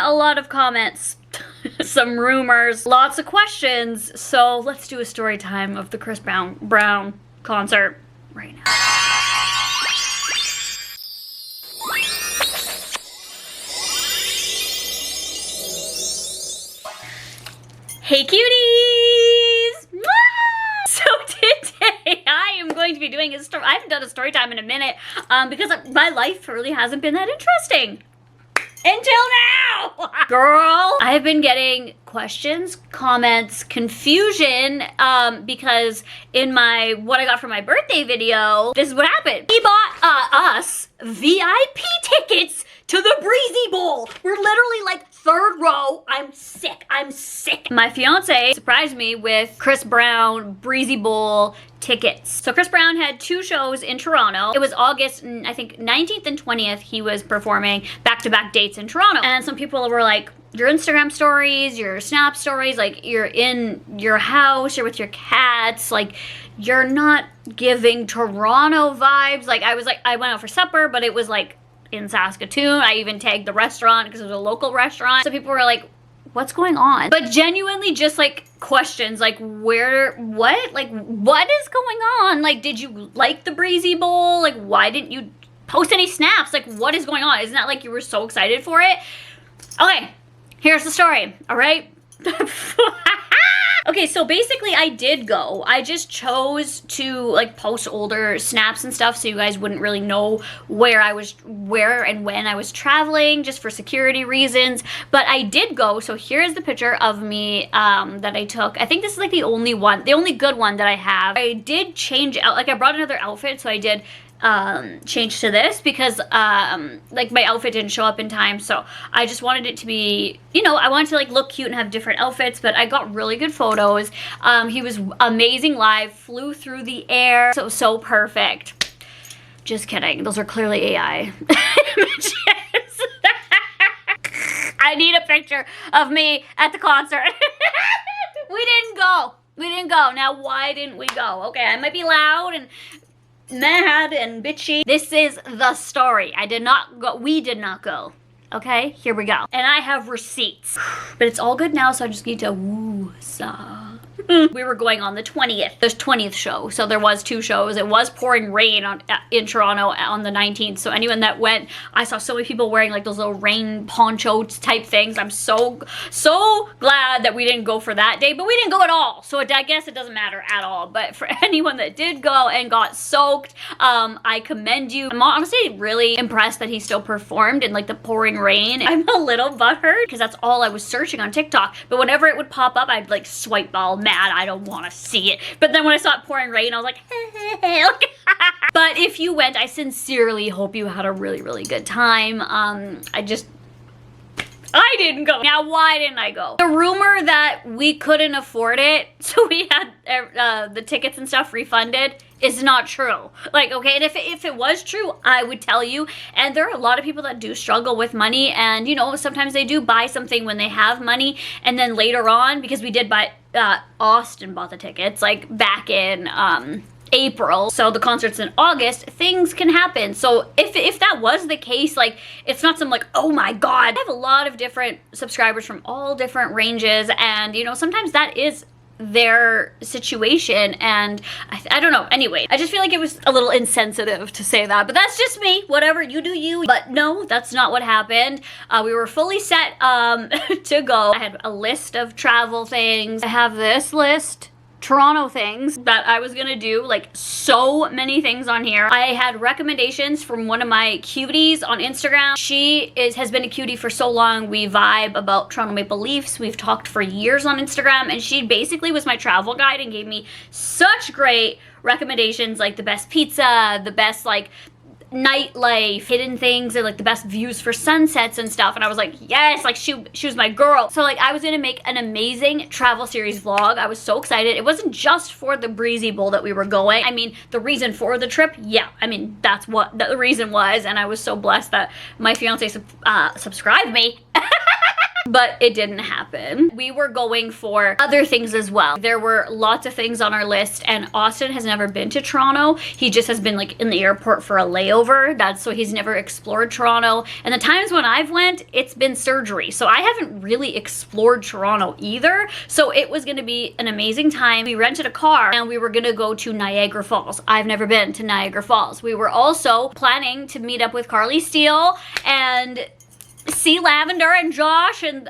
a lot of comments, some rumors, lots of questions. So let's do a story time of the Chris Brown concert right now. Hey cuties! So today I am going to be doing a story. I haven't done a story time in a minute because my life really hasn't been that interesting. Until now! Girl! I've been getting questions, comments, confusion, because in my what I got for my birthday video, this is what happened. He bought us VIP tickets to the Breezy Bowl. We're literally like third row. I'm sick. My fiance surprised me with Chris Brown Breezy Bowl tickets. So Chris Brown had 2 shows in Toronto. It was August, I think 19th and 20th, he was performing back-to-back dates in Toronto. And some people were like, your Instagram stories, your Snap stories, like you're in your house, you're with your cats, like you're not giving Toronto vibes. Like I went out for supper, but it was like in Saskatoon. I even tagged the restaurant because it was a local restaurant. So people were like, what's going on? But genuinely just like questions like what is going on? Like, did you like the Breezy Bowl? Like, why didn't you post any snaps? Like, what is going on? Isn't that like you were so excited for it? Okay, here's the story, all right? Okay, so basically I did go. I just chose to like post older snaps and stuff so you guys wouldn't really know where and when I was traveling, just for security reasons. But I did go, so here's the picture of me that I took. I think this is like the only good one that I have. I did change out, like I brought another outfit, so I did change to this because like my outfit didn't show up in time, so I just wanted it to be, you know, I wanted to like look cute and have different outfits. But I got really good photos. He was amazing live, flew through the air, so perfect. Just kidding, those are clearly AI images. I need a picture of me at the concert. We didn't go. Now why didn't we go? Okay, I might be loud and mad and bitchy. This is the story. I did not go. We did not go. Okay, here we go. And I have receipts. But it's all good now, so I just need to woo-saw. We were going on the 20th. There's 20th show, so there was 2 shows. It was pouring rain in Toronto on the 19th, so anyone that went, I saw so many people wearing like those little rain poncho type things. I'm so glad that we didn't go for that day, but we didn't go at all, so I guess it doesn't matter at all. But for anyone that did go and got soaked, I commend you. I'm honestly really impressed that he still performed in like the pouring rain. I'm a little butthurt because that's all I was searching on TikTok, but whenever it would pop up, I'd like swipe all mad. I don't want to see it. But then when I saw it pouring rain, I was like, hey. But if you went, I sincerely hope you had a really good time. I didn't go. Now, why didn't I go? The rumor that we couldn't afford it, so we had the tickets and stuff refunded, is not true. Like, okay, and if it was true, I would tell you. And there are a lot of people that do struggle with money, and you know, sometimes they do buy something when they have money, and then later on, because we did buy, Austin bought the tickets, like back in, April, so the concert's in August, things can happen. So if that was the case, like it's not some like, oh my god. I have a lot of different subscribers from all different ranges, and you know, sometimes that is their situation, and I don't know. Anyway, I just feel like it was a little insensitive to say that, but that's just me. Whatever, you do you. But no, that's not what happened. We were fully set to go. I had a list of travel things. I have this list, Toronto things that I was gonna do, like so many things on here. I had recommendations from one of my cuties on Instagram. She has been a cutie for so long. We vibe about Toronto Maple Leafs. We've talked for years on Instagram, and she basically was my travel guide and gave me such great recommendations, like the best pizza, the best like nightlife, hidden things, and like the best views for sunsets and stuff. And I was like, yes, like she was my girl. So like I was gonna make an amazing travel series vlog. I was so excited. It wasn't just for the Breezy Bowl that we were going. I mean, the reason for the trip, yeah, I mean, that's what the reason was. And I was so blessed that my fiance subscribed me. but it didn't happen. We were going for other things as well. There were lots of things on our list, and Austin has never been to Toronto. He just has been like in the airport for a layover. So he's never explored Toronto. And the times when I've went, it's been surgery. So I haven't really explored Toronto either. So it was gonna be an amazing time. We rented a car and we were gonna go to Niagara Falls. I've never been to Niagara Falls. We were also planning to meet up with Carly Steele and see Lavender and Josh and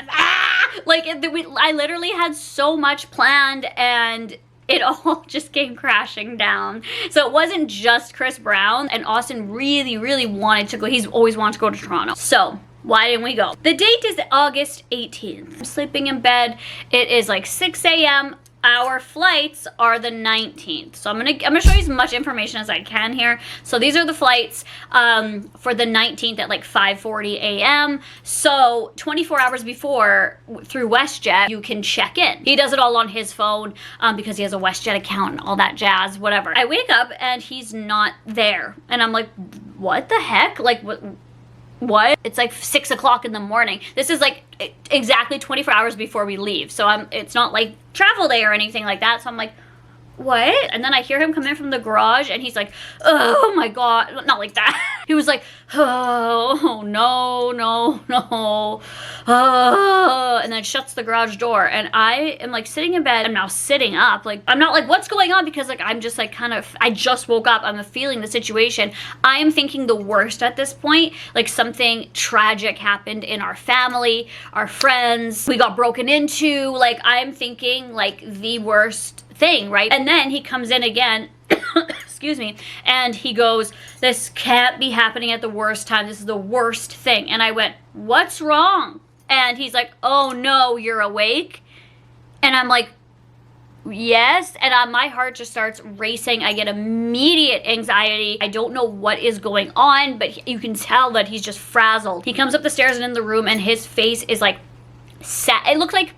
I literally had so much planned, and it all just came crashing down. So it wasn't just Chris Brown, and Austin really, really wanted to go. He's always wanted to go to Toronto. So why didn't we go? The date is August 18th. I'm sleeping in bed. It is like 6 a.m. Our flights are the 19th. So I'm gonna show you as much information as I can here. So these are the flights for the 19th at like 5:40 a.m. So 24 hours before, through WestJet, you can check in. He does it all on his phone because he has a WestJet account and all that jazz, whatever. I wake up and he's not there. And I'm like, what the heck? Like, what? It's like 6 o'clock in the morning. This is like exactly 24 hours before we leave. So it's not like travel day or anything like that. So I'm like, what? And then I hear him come in from the garage and he's like, oh my God, not like that. He was like, oh no, and then shuts the garage door. And I am like sitting in bed. I'm now sitting up. Like, I'm not like, what's going on? Because like, I'm just like I just woke up. I'm feeling the situation. I am thinking the worst at this point. Like something tragic happened in our family, our friends. We got broken into. Like I'm thinking like the worst thing, right? And then he comes in again, excuse me, and he goes, this can't be happening at the worst time. This is the worst thing. And I went, what's wrong? And he's like, oh no, you're awake? And I'm like, yes. And my heart just starts racing. I get immediate anxiety. I don't know what is going on, but you can tell that he's just frazzled. He comes up the stairs and in the room, and his face is like sad. It looked like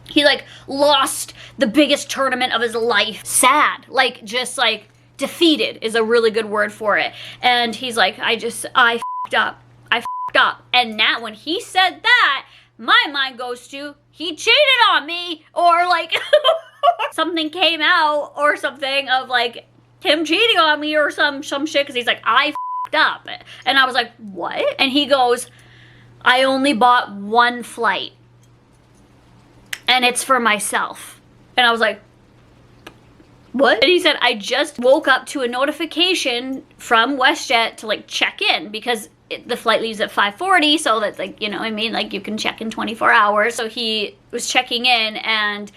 he like lost the biggest tournament of his life. Sad. Like just like defeated is a really good word for it. And he's like, I f***ed up. I f***ed up. And now when he said that, my mind goes to, he cheated on me, or like something came out or something of like him cheating on me or some shit, because he's like, I f***ed up. And I was like, what? And he goes, I only bought one flight. And it's for myself. And I was like, what? And he said, I just woke up to a notification from WestJet to like check in, because the flight leaves at 5:40, so that's like, you know what I mean? Like you can check in 24 hours. So he was checking in, and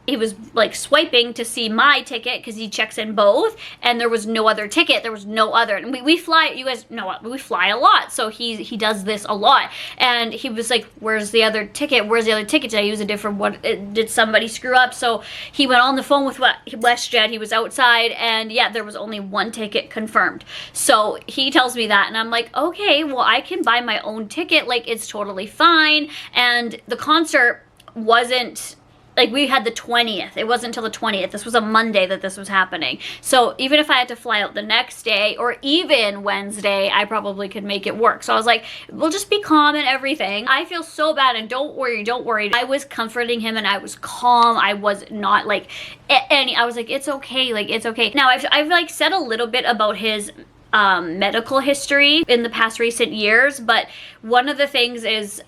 he was like swiping to see my ticket because he checks in both, and there was no other ticket. There was no other. And we fly, you guys know what, we fly a lot, so he does this a lot. And he was like, where's the other ticket? Where's the other ticket? Did I use a different one? Did somebody screw up? So he went on the phone with WestJet. He was outside, and yeah, there was only one ticket confirmed. So he tells me that, and I'm like, okay, well, I can buy my own ticket. Like, it's totally fine. And the concert wasn't, like, we had the 20th. It wasn't until the 20th. This was a Monday that this was happening. So even if I had to fly out the next day or even Wednesday, I probably could make it work. So I was like, we'll just be calm and everything. I feel so bad, and don't worry, don't worry. I was comforting him, and I was calm. I was not like I was like, it's okay, like, it's okay. Now I've like said a little bit about his medical history in the past recent years, but one of the things is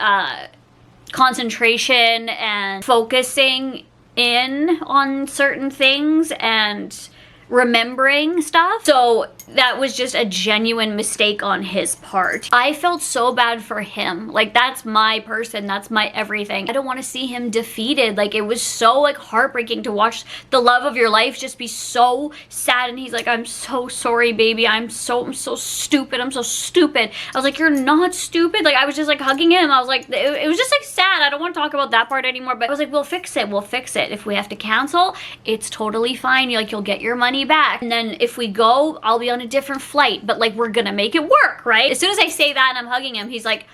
concentration and focusing in on certain things and remembering stuff. So that was just a genuine mistake on his part. I felt so bad for him. Like, that's my person, that's my everything. I don't want to see him defeated. Like, it was so like heartbreaking to watch the love of your life just be so sad. And he's like, I'm so sorry, baby. I'm so stupid. I'm so stupid. I was like, you're not stupid. Like, I was just like hugging him. I was like, it was just like sad. I don't want to talk about that part anymore, but I was like, we'll fix it. We'll fix it. If we have to cancel, it's totally fine. You'll get your money back. And then if we go, I'll be on a different flight, but like, we're gonna make it work, right? As soon as I say that and I'm hugging him, he's like,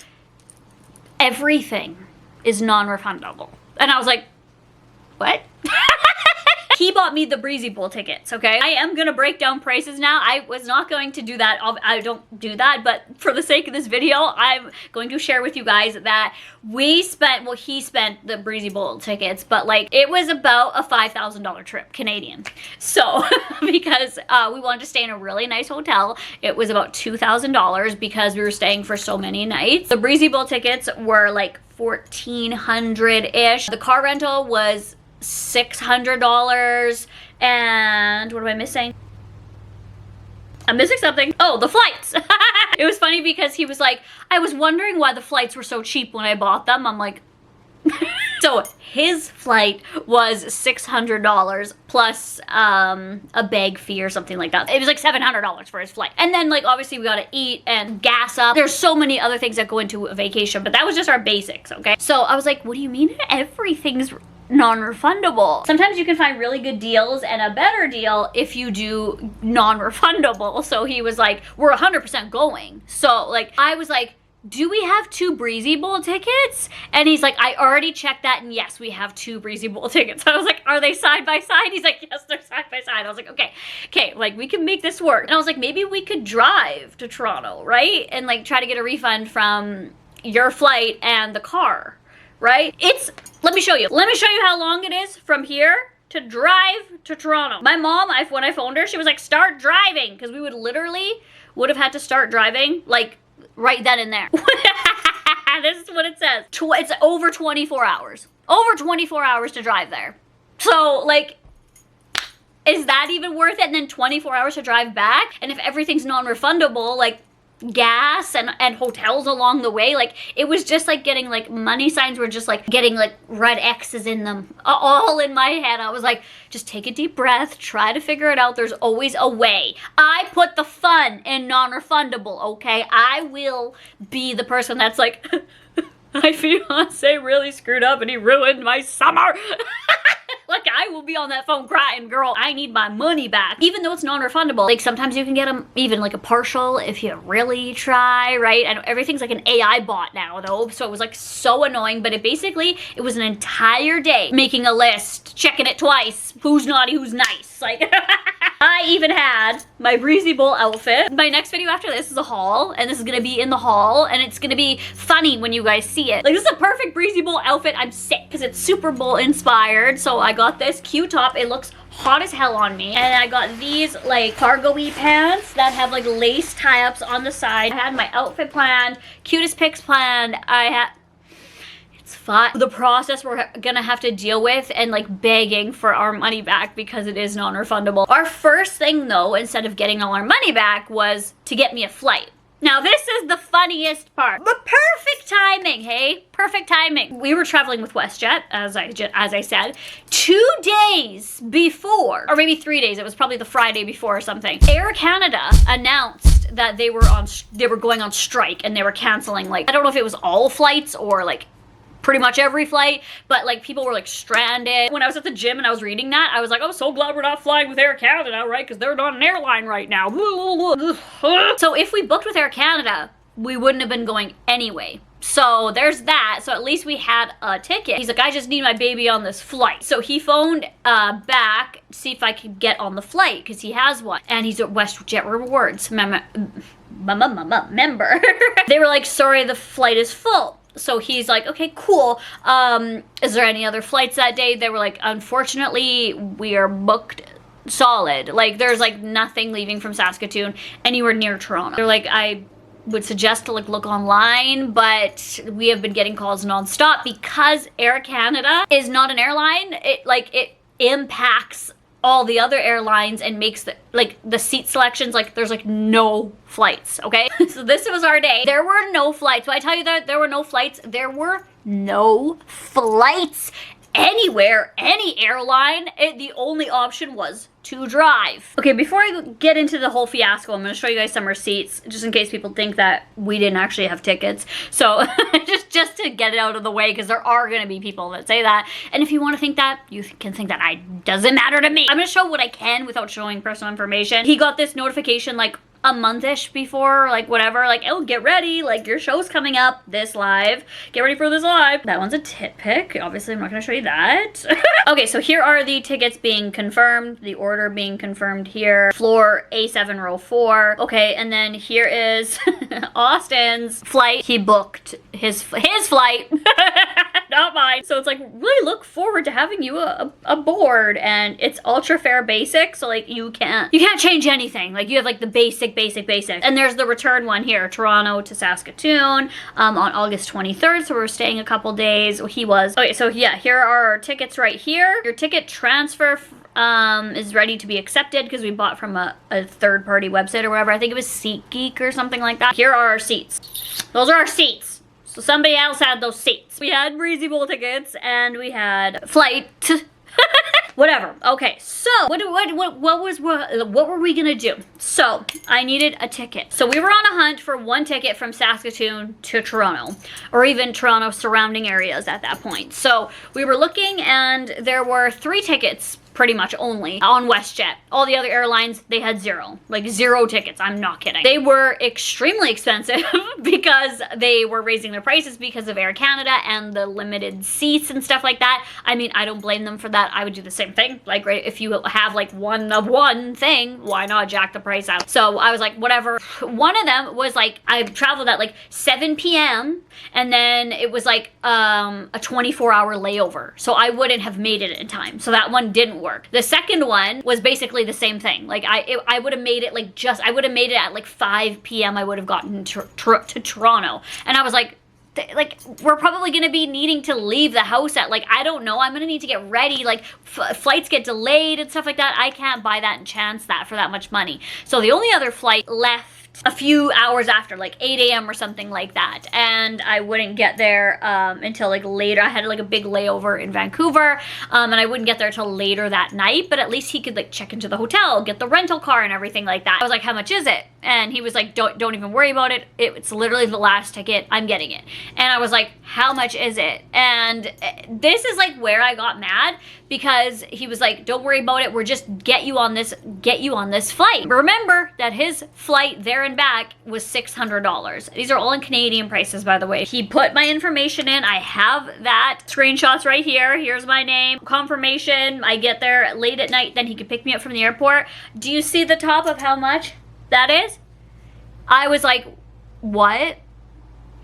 everything is non-refundable. And I was like, what? He bought me the Breezy Bowl tickets, okay? I am gonna break down prices now. I was not going to do that. I don't do that, but for the sake of this video, I'm going to share with you guys that we spent, well, he spent the Breezy Bowl tickets, but like it was about a $5,000 trip, Canadian. So, because we wanted to stay in a really nice hotel, it was about $2,000 because we were staying for so many nights. The Breezy Bowl tickets were like $1,400-ish. The car rental was $600, and what am I missing? I'm missing something. Oh, the flights. It was funny because he was like, I was wondering why the flights were so cheap when I bought them. I'm like, so his flight was $600 plus a bag fee or something like that. It was like $700 for his flight. And then like obviously we gotta eat and gas up. There's so many other things that go into a vacation, but that was just our basics, okay? So I was like, what do you mean everything's non-refundable? Sometimes you can find really good deals and a better deal if you do non-refundable. So he was like, we're 100% going. So like I was like, do we have 2 Breezy Bowl tickets? And he's like, I already checked that, and yes, we have 2 Breezy Bowl tickets. I was like, are they side by side? He's like, yes, they're side by side. I was like, okay, like we can make this work. And I was like, maybe we could drive to Toronto, right? And like try to get a refund from your flight and the car, right? Let me show you how long it is from here to drive to Toronto. My mom, when I phoned her, she was like, start driving, because we would have had to start driving like right then and there. This is what it says. It's over 24 hours. Over 24 hours to drive there. So like, is that even worth it? And then 24 hours to drive back? And if everything's non-refundable, like gas and hotels along the way, like it was just like getting like money signs were just like getting like red X's in them all in my head. I was like, just take a deep breath, try to figure it out. There's always a way. I put the fun in non-refundable, okay? I will be the person that's like, my fiance really screwed up and he ruined my summer. Like, I will be on that phone crying, girl, I need my money back. Even though it's non-refundable, like sometimes you can get them even like a partial if you really try, right? And everything's like an AI bot now though, so it was like so annoying, but it was an entire day making a list, checking it twice, who's naughty, who's nice. Like, I even had my Breezy Bowl outfit. My next video after this is a haul, and this is gonna be in the haul, and it's gonna be funny when you guys see it. Like, this is a perfect Breezy Bowl outfit. I'm sick because it's Super Bowl inspired. So I got this cute top. It looks hot as hell on me. And I got these like cargo-y pants that have like lace tie-ups on the side. I had my outfit planned, cutest pics planned. It's fun. The process we're gonna have to deal with and like begging for our money back because it is non-refundable. Our first thing though, instead of getting all our money back, was to get me a flight. Now this is the funniest part. The perfect timing, hey? Perfect timing. We were traveling with WestJet, as I said, 2 days before, or maybe 3 days, it was probably the Friday before or something. Air Canada announced that they were going on strike and they were canceling, like, I don't know if it was all flights or like pretty much every flight, but like people were like stranded. When I was at the gym and I was reading that, I was like, I'm so glad we're not flying with Air Canada, right? Because they're not an airline right now. So if we booked with Air Canada, we wouldn't have been going anyway. So there's that. So at least we had a ticket. He's like, I just need my baby on this flight. So he phoned back to see if I could get on the flight because he has one. And he's at WestJet Rewards member. They were like, sorry, the flight is full. So he's like, okay, cool. Is there any other flights that day? They were like, unfortunately, we are booked solid. Like, there's like nothing leaving from Saskatoon anywhere near Toronto. They're like, I would suggest to like look online, but we have been getting calls nonstop because Air Canada is not an airline. It impacts all the other airlines and makes the seat selections, like there's like no flights, okay? So this was our day. There were no flights. When I tell you that there were no flights, there were no flights anywhere, any airline. The only option was to drive. Okay, before I get into the whole fiasco, I'm gonna show you guys some receipts, just in case people think that we didn't actually have tickets. So just to get it out of the way, because there are gonna be people that say that. And if you wanna think that, you can think that. Doesn't matter to me. I'm gonna show what I can without showing personal information. He got this notification like a month-ish before, like whatever, like, oh, get ready, like your show's coming up, this live, get ready for this live. That one's a tit pic. Obviously, I'm not gonna show you that. Okay, so here are the tickets being confirmed, the order being confirmed here. Floor A7 row 4. Okay, and then here is Austin's flight. He booked his flight, not mine. So it's like, really look forward to having you aboard, and it's ultra fare basic, so like you can't change anything. Like you have like the basic. And there's the return one here, Toronto to Saskatoon, on August 23rd. So we're staying a couple days. Okay, so yeah, here are our tickets right here. Your ticket transfer is ready to be accepted because we bought from a third-party website or whatever. I think it was SeatGeek or something like that. Here are our seats. Those are our seats. So somebody else had those seats. We had Breezy Bowl tickets and we had flight. Whatever. Okay, so what were we gonna do? So I needed a ticket. So we were on a hunt for one ticket from Saskatoon to Toronto, or even Toronto surrounding areas at that point. So we were looking, and there were 3 tickets pretty much only on WestJet. All the other airlines, they had 0. Like 0 tickets, I'm not kidding. They were extremely expensive because they were raising their prices because of Air Canada and the limited seats and stuff like that. I mean, I don't blame them for that. I would do the same thing. Like, right, if you have like one thing, why not jack the price out? So I was like, whatever. One of them was like, I traveled at like 7 p.m. and then it was like a 24-hour layover. So I wouldn't have made it in time. So that one didn't work. The second one was basically the same thing. Like I would have made it like I would have made it at like 5 p.m. I would have gotten to Toronto. And I was like, we're probably going to be needing to leave the house at like, I don't know, I'm going to need to get ready. Like flights get delayed and stuff like that. I can't buy that and chance that for that much money. So the only other flight left a few hours after, like 8 a.m. or something like that, and I wouldn't get there until like later. I had like a big layover in Vancouver, and I wouldn't get there till later that night, but at least he could like check into the hotel, get the rental car and everything like that. I was like, how much is it? And he was like, don't even worry about it. It's literally the last ticket. I'm getting it. And I was like, how much is it? And this is like where I got mad, because he was like, don't worry about it. We're just get you on this flight. Remember that his flight there and back was $600. These are all in Canadian prices, by the way. He put my information in. I have that. Screenshots right here. Here's my name. Confirmation. I get there late at night, then he could pick me up from the airport. Do you see the top of how much that is? I was like, what?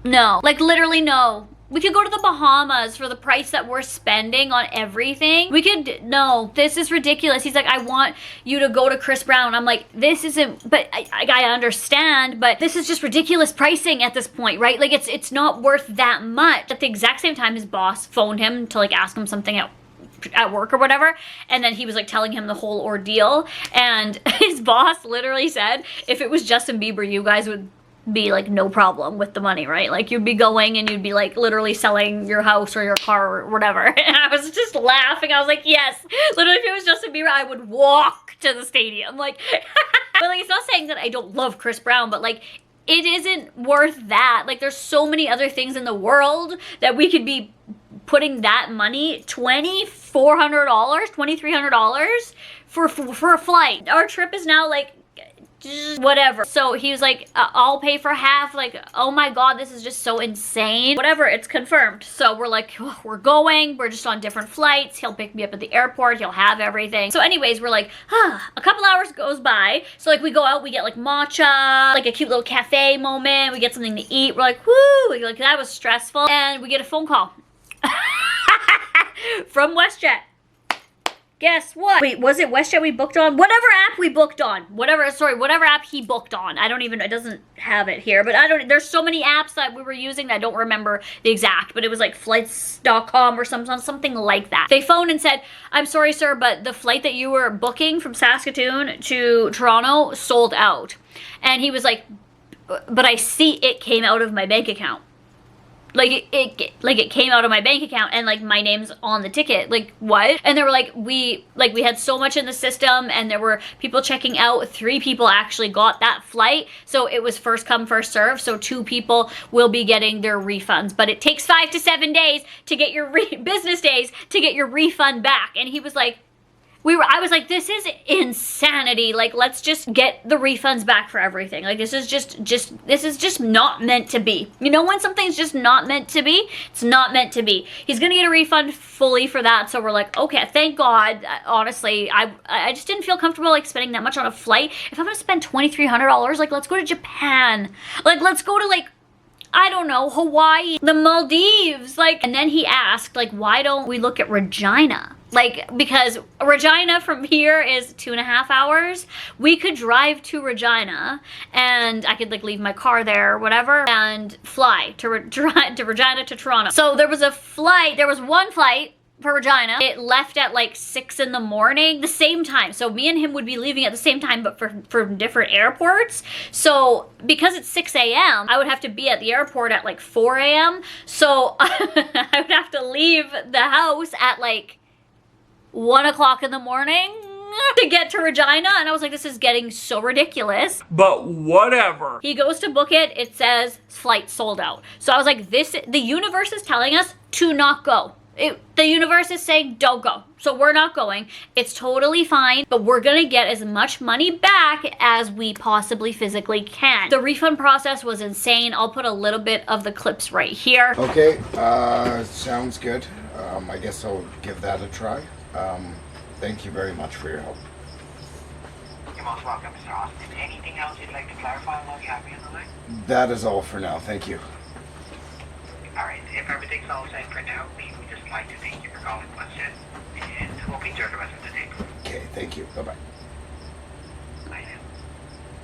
No. Like literally no. We could go to the Bahamas for the price that we're spending on everything. We could, no, this is ridiculous. He's like, I want you to go to Chris Brown. I'm like, this isn't, but I understand, but this is just ridiculous pricing at this point, right? Like it's not worth that much. At the exact same time, his boss phoned him to like ask him something at work or whatever, and then he was like telling him the whole ordeal, and his boss literally said, if it was Justin Bieber, you guys would be like no problem with the money, right? Like you'd be going and you'd be like literally selling your house or your car or whatever. And I was just laughing. I was like, yes, literally if it was Justin Bieber, I would walk to the stadium. Like, but like, it's not saying that I don't love Chris Brown, but like, it isn't worth that. Like there's so many other things in the world that we could be putting that money, $2,400, $2,300 for a flight. Our trip is now like, whatever. So he was like, I'll pay for half. Like, oh my god, this is just so insane. Whatever, it's confirmed. So we're like, oh, we're going, we're just on different flights. He'll pick me up at the airport, he'll have everything. So anyways, we're like, a couple hours goes by. So like we go out, we get like matcha, like a cute little cafe moment, we get something to eat. We're like, woo, like that was stressful. And we get a phone call from WestJet. Guess what? Wait, was it WestJet we booked on? Whatever app we booked on. Whatever app he booked on. I don't even, it doesn't have it here, but there's so many apps that we were using that I don't remember the exact, but it was like flights.com or something like that. They phoned and said, I'm sorry, sir, but the flight that you were booking from Saskatoon to Toronto sold out. And he was like, but I see it came out of my bank account. Like it came out of my bank account and like my name's on the ticket. Like what? And they were like, we had so much in the system and there were people checking out. 3 people actually got that flight. So it was first come, first serve. So 2 people will be getting their refunds, but it takes 5 to 7 days to get your business days to get your refund back. And he was like, I was like, this is insanity. Like, let's just get the refunds back for everything. Like, this is just not meant to be. You know, when something's just not meant to be, it's not meant to be. He's gonna get a refund fully for that. So we're like, okay, thank God. Honestly, I just didn't feel comfortable like spending that much on a flight. If I'm gonna spend $2,300, like, let's go to Japan. Like, let's go to, like, I don't know, Hawaii, the Maldives. Like, and then he asked, like, why don't we look at Regina? Like, because Regina from here is 2.5 hours. We could drive to Regina and I could like leave my car there or whatever and fly to Regina to Toronto. So there was one flight for Regina. It left at like 6 in the morning, the same time. So me and him would be leaving at the same time, but for different airports. So because it's 6 a.m., I would have to be at the airport at like 4 a.m. So I would have to leave the house at like 1 o'clock in the morning to get to Regina. And I was like, this is getting so ridiculous. But whatever. He goes to book it. It says flight sold out. So I was like, the universe is telling us to not go. The universe is saying don't go. So we're not going. It's totally fine, but we're gonna get as much money back as we possibly physically can. The refund process was insane. I'll put a little bit of the clips right here. Okay, sounds good. I guess I'll give that a try. Thank you very much for your help. You're most welcome, Mr. Austin. Anything else you'd like to clarify while you have me on the line? That is all for now. Thank you. Alright, if everything's all set for now, we would just like to thank you for calling Question, and we'll be there the rest of the day. Okay, thank you. Bye-bye. Bye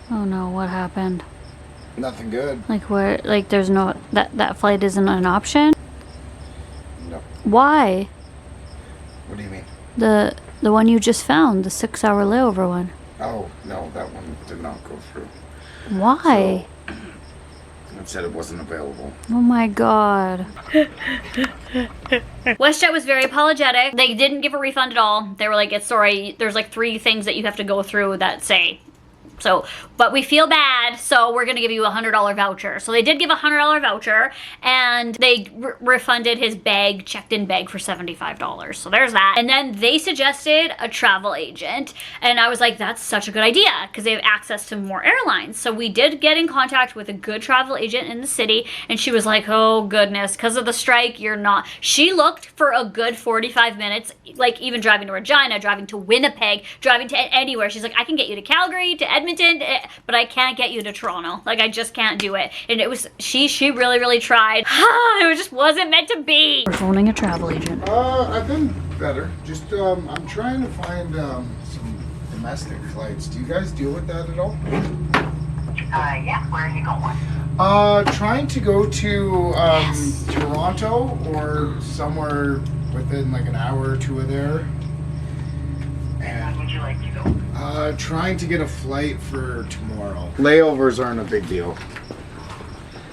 now. Oh no, what happened? Nothing good. Like what? Like there's no, that flight isn't an option? No. Why? What do you mean? The one you just found, the 6-hour layover one. Oh, no, that one did not go through. Why? So, it said it wasn't available. Oh my God. WestJet was very apologetic. They didn't give a refund at all. They were like, it's sorry, there's like 3 things that you have to go through that say. So, but we feel bad, so we're gonna give you a $100 voucher. So they did give a $100 voucher, and they refunded his bag, checked-in bag for $75. So there's that. And then they suggested a travel agent, and I was like, that's such a good idea, because they have access to more airlines. So we did get in contact with a good travel agent in the city, and she was like, oh goodness, because of the strike, you're not. She looked for a good 45 minutes, like even driving to Regina, driving to Winnipeg, driving to anywhere. She's like, I can get you to Calgary, to Edmonton, but I can't get you to Toronto. Like, I just can't do it. And it was, she really tried. It just wasn't meant to be. We're phoning a travel agent. I've been better. Just, I'm trying to find, some domestic flights. Do you guys deal with that at all? Yeah, where are you going? Trying to go to, Toronto or somewhere within like an hour or 2 of there. And when would you like to go? Trying to get a flight for tomorrow. Layovers aren't a big deal.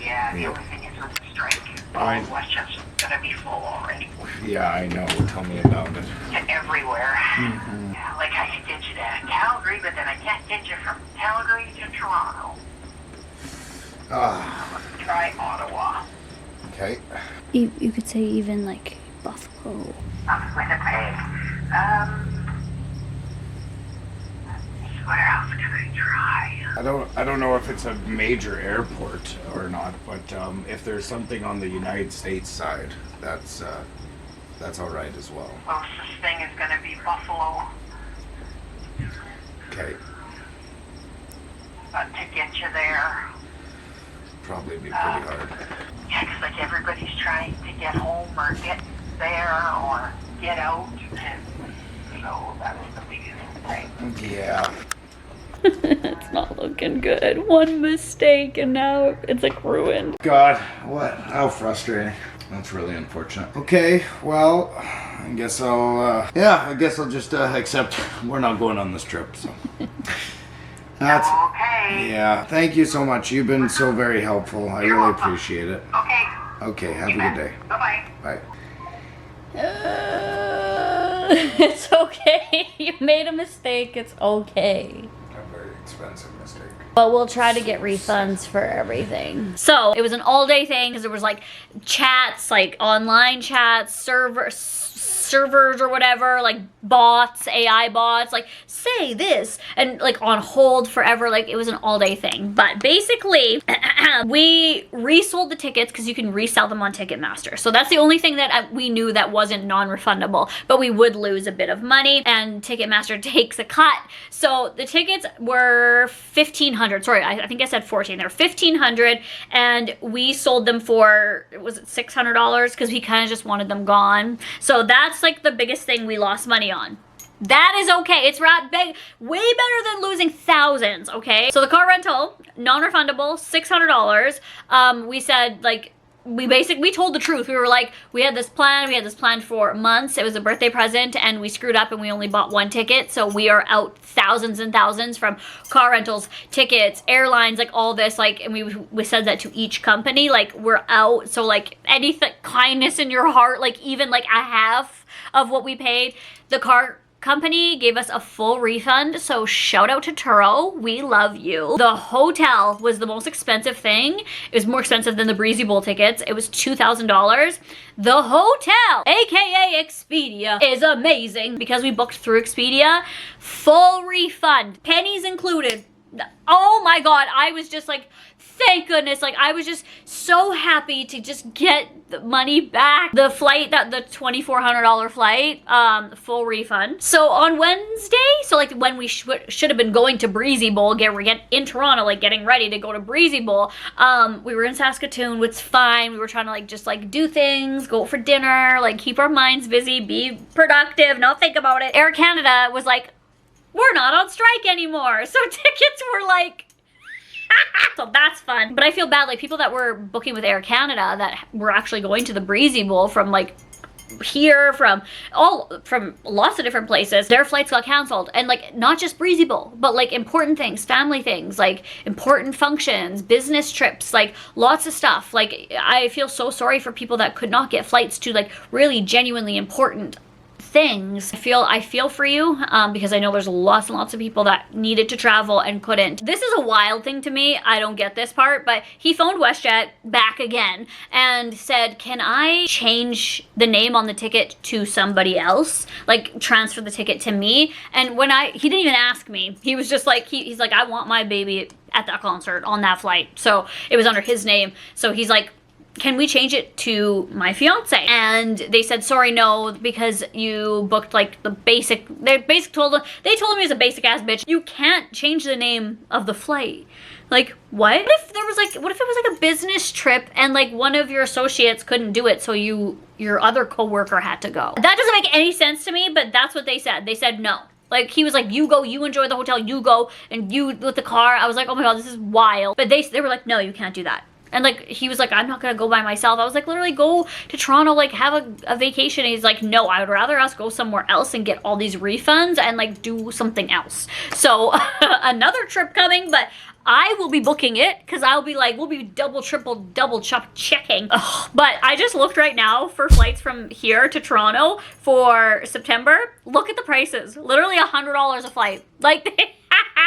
Yeah, the only thing is with the strike. WestJet's gonna be full already. Yeah, I know. Tell me about it. To everywhere. Mm-hmm. Yeah, like I can get you to Calgary, but then I can't get you from Calgary to Toronto. Try Ottawa. Okay. You could say even like Buffalo. Winnipeg. Where else can I try? I don't know if it's a major airport or not, but if there's something on the United States side, that's all right as well. Closest thing is going to be Buffalo. Okay. But to get you there, probably be pretty hard. yeah, 'cause like everybody's trying to get home or get there or get out, and so that's the biggest thing. Yeah. It's not looking good. One mistake and now it's like ruined. God, what? How frustrating. That's really unfortunate. Okay, well, I guess I'll just accept we're not going on this trip, so. That's okay. Yeah, thank you so much. You've been so very helpful. I really appreciate it. Okay. Okay, have a good day. Bye-bye. Bye. It's okay. You made a mistake. It's okay. A very expensive mistake. But we'll try to get refunds for everything. So it was an all-day thing because there was like chats, like online chats, servers, servers or whatever, like bots, AI bots, like say this, and like on hold forever. Like it was an all-day thing. But basically, we resold the tickets because you can resell them on Ticketmaster. So that's the only thing that we knew that wasn't non-refundable, but we would lose a bit of money, and Ticketmaster takes a cut. So the tickets were $1,500. Sorry, I think I said 14. They're $1,500, and we sold them for, was it $600? Because we kind of just wanted them gone. So that's like the biggest thing we lost money on. That is okay. It's big, way better than losing thousands, okay? So the car rental, non-refundable, $600. We said, like, we told the truth. We were like, we had this plan for months. It was a birthday present, and we screwed up and we only bought one ticket. So we are out thousands and thousands from car rentals, tickets, airlines, like all this, like, and we said that to each company, like, we're out. So like anything, kindness in your heart, like even like a half of what we paid, the car company gave us a full refund. So shout out to Turo, we love you. The hotel was the most expensive thing. It was more expensive than the Breezy Bowl tickets. It was $2,000. The hotel, aka Expedia, is amazing because we booked through Expedia. Full refund, pennies included. Oh my god, I was just like, thank goodness. Like, I was just so happy to just get the money back. The flight, the $2,400 flight, full refund. So on Wednesday, so like when we should have been going to Breezy Bowl, we're in Toronto, like getting ready to go to Breezy Bowl, we were in Saskatoon, which is fine. We were trying to like just like do things, go for dinner, like keep our minds busy, be productive, not think about it. Air Canada was like, we're not on strike anymore. So tickets were like, so that's fun. But I feel bad, like people that were booking with Air Canada that were actually going to the Breezy Bowl from like here, from lots of different places, their flights got canceled. And like not just Breezy Bowl, but like important things, family things, like important functions, business trips, like lots of stuff. Like I feel so sorry for people that could not get flights to like really genuinely important things. I feel for you because I know there's lots and lots of people that needed to travel and couldn't. This is a wild thing to me. I don't get this part, but he phoned WestJet back again and said, can I change the name on the ticket to somebody else? Like transfer the ticket to me? And when he didn't even ask me. He was just like, he's like, I want my baby at that concert on that flight. So it was under his name. So he's like, can we change it to my fiance? And they said, sorry, no, because you booked like the basic, they told him he was a basic ass bitch. You can't change the name of the flight. Like, what? What if it was like a business trip and like one of your associates couldn't do it, so your other coworker had to go? That doesn't make any sense to me, but that's what they said. They said no. Like, he was like, you go, you enjoy the hotel, you go, and you with the car. I was like, oh my god, this is wild. But they were like, no, you can't do that. And like, he was like, I'm not gonna go by myself. I was like, literally go to Toronto, like have a vacation. And he's like, no, I would rather us go somewhere else and get all these refunds and like do something else. So another trip coming, but I will be booking it because I'll be like, we'll be double checking. Ugh. But I just looked right now for flights from here to Toronto for September. Look at the prices, literally $100 a flight. Like,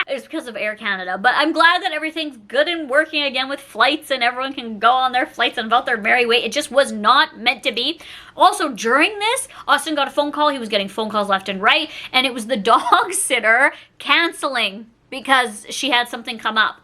it's because of Air Canada, but I'm glad that everything's good and working again with flights and everyone can go on their flights and about their merry way. It just was not meant to be. Also, during this, Austin got a phone call. He was getting phone calls left and right, and it was the dog sitter canceling because she had something come up.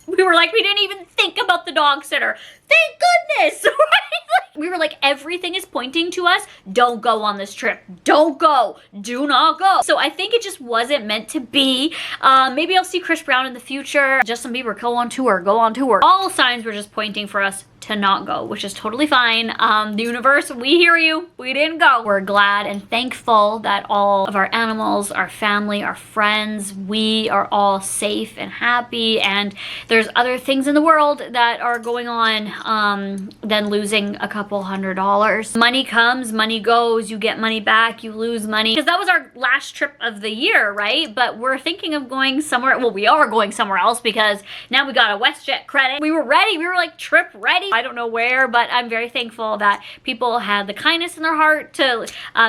We were like, we didn't even think about the dog sitter. Thank goodness, right? We were like, everything is pointing to us. Don't go on this trip. Don't go. Do not go. So I think it just wasn't meant to be. Maybe I'll see Chris Brown in the future. Justin Bieber, go on tour. All signs were just pointing for us to not go, which is totally fine. The universe, we hear you. We didn't go. We're glad and thankful that all of our animals, our family, our friends, we are all safe and happy. And there's other things in the world that are going on than losing a couple $100. Money comes, money goes, you get money back, you lose money. Because that was our last trip of the year, right? But we're thinking of going somewhere, well, we are going somewhere else because now we got a WestJet credit. We were ready, we were like trip ready. I don't know where, but I'm very thankful that people had the kindness in their heart to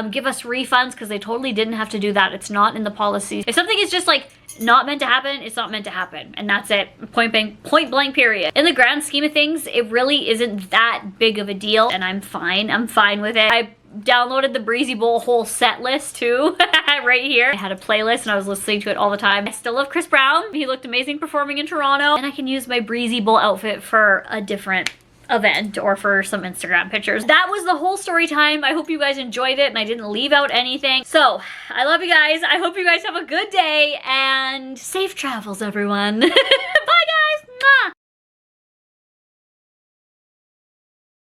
give us refunds because they totally didn't have to do that. It's not in the policy. If something is just like not meant to happen, it's not meant to happen, and that's it. Point blank period. In the grand scheme of things, it really isn't that big of a deal, and I'm fine with it. downloaded the Breezy Bowl whole set list too, right here. I had a playlist and I was listening to it all the time. I still love Chris Brown. He looked amazing performing in Toronto, and I can use my Breezy Bowl outfit for a different event or for some Instagram pictures. That was the whole story time. I hope you guys enjoyed it and I didn't leave out anything. So I love you guys. I hope you guys have a good day and safe travels, everyone. Bye guys. Mwah.